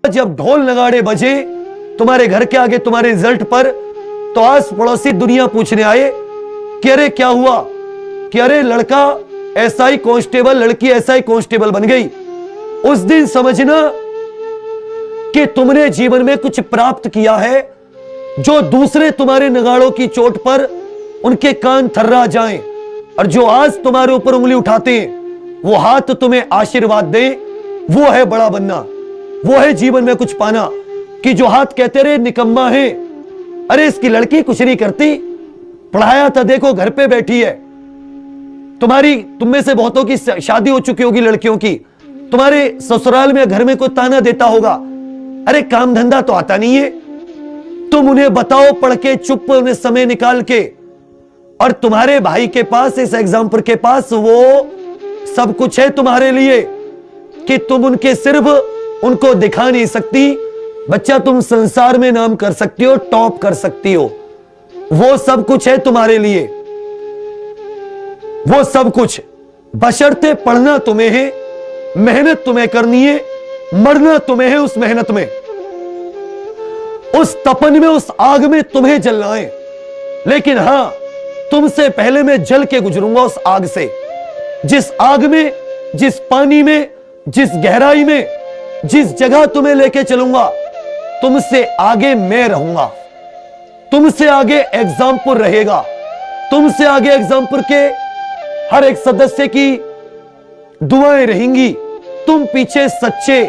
जब ढोल नगाड़े बजे तुम्हारे घर के आगे तुम्हारे रिजल्ट पर, तो आस पड़ोसी दुनिया पूछने आए कि अरे क्या हुआ, कि अरे लड़का एसआई कांस्टेबल, लड़की एसआई कांस्टेबल बन गई। उस दिन समझना कि तुमने जीवन में कुछ प्राप्त किया है, जो दूसरे तुम्हारे नगाड़ों की चोट पर उनके कान थर्रा जाएं, और जो आज तुम्हारे ऊपर उंगली उठाते हैं वो हाथ तुम्हें आशीर्वाद दें। वो है बड़ा बनना, वो है जीवन में कुछ पाना। कि जो हाथ कहते रहे निकम्मा है, अरे इसकी लड़की कुछ नहीं करती, पढ़ाया था देखो घर पे बैठी है। तुम में से बहुतों की शादी हो चुकी होगी लड़कियों की, तुम्हारे ससुराल में घर में कोई ताना देता होगा, अरे काम धंधा तो आता नहीं है। तुम उन्हें बताओ पढ़ के, चुप उन्हें समय निकाल के, और तुम्हारे भाई के पास, इस एग्जाम्पल के पास वो सब कुछ है तुम्हारे लिए कि तुम उनके सिर्फ उनको दिखा नहीं सकती। बच्चा तुम संसार में नाम कर सकती हो, टॉप कर सकती हो, वो सब कुछ है तुम्हारे लिए, वो सब कुछ। बशर्ते पढ़ना तुम्हें है, मेहनत तुम्हें करनी है, मरना तुम्हें है उस मेहनत में, उस तपन में, उस आग में तुम्हें जलना है। लेकिन हां, तुमसे पहले मैं जल के गुजरूंगा उस आग से। जिस आग में, जिस पानी में, जिस गहराई में, जिस जगह तुम्हें लेके चलूंगा, तुमसे आगे मैं रहूंगा, तुमसे आगे एग्जाम्पल रहेगा, तुमसे आगे एग्जाम्पल के हर एक सदस्य की दुआएं रहेंगी। तुम पीछे सच्चे,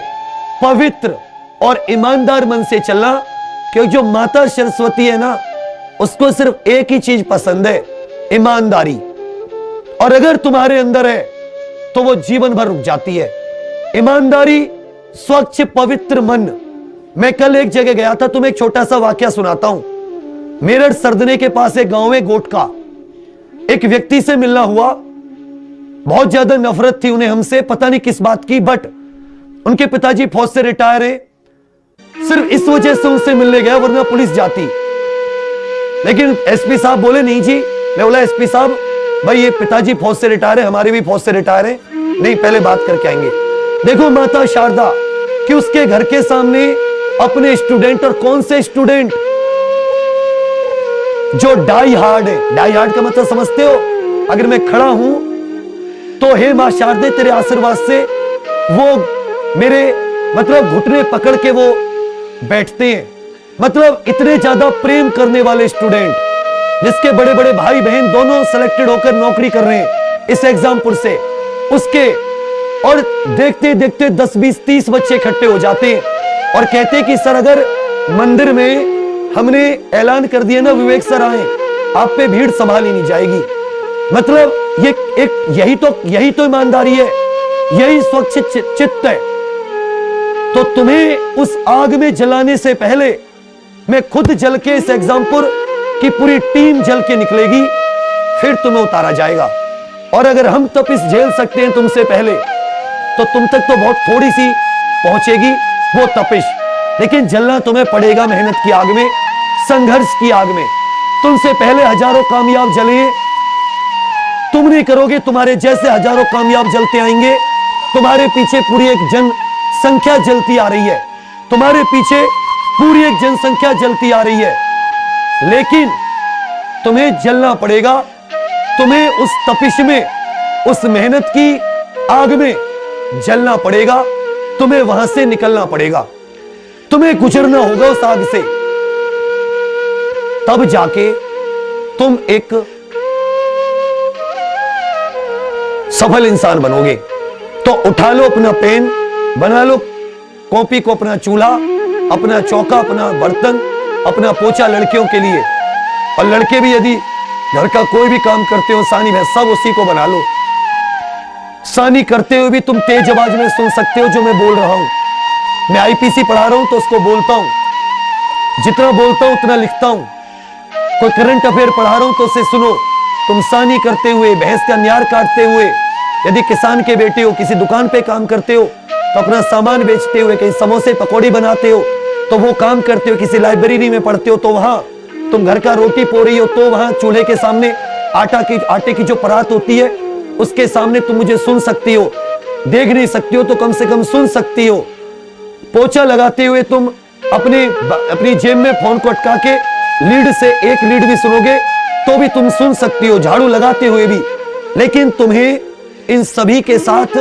पवित्र और ईमानदार मन से चलना, क्योंकि जो माता सरस्वती है ना, उसको सिर्फ एक ही चीज पसंद है, ईमानदारी। और अगर तुम्हारे अंदर है तो वो जीवन भर रुक जाती है। ईमानदारी, स्वच्छ पवित्र मन। मैं कल एक जगह गया था, तुम्हें एक छोटा सा वाकया सुनाता हूं। मेरठ सरदने के पास एक गांव है गोटका, एक व्यक्ति से मिलना हुआ, बहुत ज्यादा नफरत थी उन्हें हमसे, पता नहीं किस बात की, बट उनके पिताजी फौज से रिटायर है, सिर्फ इस वजह से उनसे मिलने गया, वरना पुलिस जाती। लेकिन एसपी साहब बोले नहीं जी। मैं बोला एसपी साहब भाई ये पिताजी फौज से रिटायर है, हमारे भी फौज से रिटायर है, नहीं पहले बात करके आएंगे। देखो माता शारदा कि उसके घर के सामने अपने स्टूडेंट, और कौन से स्टूडेंट, जो डाई हार्ड है। डाई हार्ड का मतलब समझते हो? अगर मैं खड़ा हूं तो हे मां शारदे तेरे आशीर्वाद से वो मेरे मतलब घुटने पकड़ के वो बैठते हैं। मतलब इतने ज्यादा प्रेम करने वाले स्टूडेंट, जिसके बड़े बड़े भाई बहन दोनों सिलेक्टेड होकर नौकरी कर रहे हैं इस एग्जाम्पल से, उसके, और देखते देखते 10 20 30 बच्चे इकट्ठे हो जाते हैं और कहते हैं कि सर अगर मंदिर में हमने ऐलान कर दिया ना विवेक सर आए, आप पे भीड़ संभाली नहीं जाएगी। मतलब ये एक यही तो ईमानदारी है, यही स्वच्छ चित्त है। तो तुम्हें उस आग में जलाने से पहले मैं खुद जल के, इस एग्जाम्पल की पूरी टीम जल के निकलेगी, फिर तुम्हें उतारा जाएगा। और अगर हम तपिश झेल सकते हैं तुमसे पहले, तो तुम तक तो बहुत थोड़ी सी पहुंचेगी वो तपिश, लेकिन जलना तुम्हें पड़ेगा मेहनत की आग में, संघर्ष की आग में। तुमसे पहले हजारों कामयाब जले, तुम नहीं करोगे, तुम्हारे जैसे हजारों कामयाब जलते आएंगे। तुम्हारे पीछे पूरी एक जनसंख्या जलती आ रही है, तुम्हारे पीछे पूरी एक जनसंख्या जलती आ रही है, लेकिन तुम्हें जलना पड़ेगा। तुम्हें उस तपिश में, उस मेहनत की आग में जलना पड़ेगा, तुम्हें वहां से निकलना पड़ेगा, तुम्हें गुजरना होगा उस आग से, तब जाके तुम एक सफल इंसान बनोगे। तो उठा लो अपना पेन, बना लो कॉपी को अपना चूल्हा, अपना चौका, अपना बर्तन, अपना पोछा लड़कियों के लिए, और लड़के भी यदि घर का कोई भी काम करते हो, सानी है, सब उसी को बना लो। सानी करते हुए भी तुम तेज आवाज में सुन सकते हो जो मैं बोल रहा हूं। मैं आईपीसी पढ़ा रहा हूं तो उसको बोलता हूं, जितना बोलता हूं उतना लिखता हूं। कोई करंट अफेयर पढ़ा रहा हूं तो उसे सुनो। तुम सानी करते हुए, भैंस का न्यार काटते हुए, यदि किसान के बेटे हो, किसी दुकान पे काम करते हो तो अपना सामान बेचते हुए, कहीं समोसे पकौड़ी बनाते हो तो वो काम करते हो, किसी लाइब्रेरी में पढ़ते हो तो वहां तुम घर का रोटी पो रही हो तो वहां चूल्हे के सामने आटे की जो परात होती है उसके सामने तुम मुझे सुन सकती हो, देख नहीं सकती हो तो कम से कम सुन सकती हो। पोछा लगाते हुए तुम अपनी जेब में फोन को अटका के लीड से एक लीड भी सुनोगे तो भी तुम सुन सकती हो, झाड़ू लगाते हुए भी। लेकिन तुम्हें इन सभी के साथ,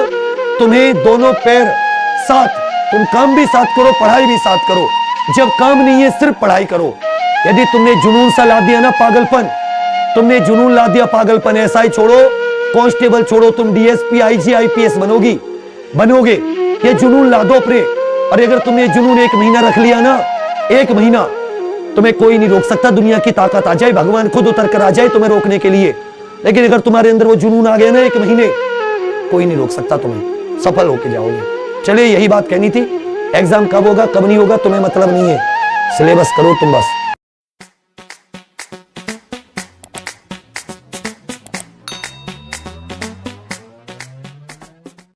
तुम्हें दोनों पैर साथ, तुम काम भी साथ करो, पढ़ाई भी साथ करो। जब काम नहीं है सिर्फ पढ़ाई करो। यदि तुमने जुनून सा ला दिया ना पागलपन, तुमने जुनून ला दिया पागलपन, एसआई छोड़ो, कांस्टेबल छोड़ो, तुम डीएसपी आईजी आईपीएस बनोगे। ये जुनून ला दो अपने। और अगर तुमने जुनून 1 महीना रख लिया ना, 1 महीना, तुम्हें कोई नहीं रोक सकता। दुनिया की ताकत आ जाए, भगवान खुद उतर कर आ जाए तुम्हें रोकने के लिए। लेकिन अगर तुम्हारे अंदर वो जुनून आ गया ना 1 महीने, कोई नहीं रोक सकता तुम्हें, सफल होके जाओगे। चलिए यही बात कहनी थी। एग्जाम कब होगा कब नहीं होगा तुम्हें मतलब नहीं है, सिलेबस करो तुम बस।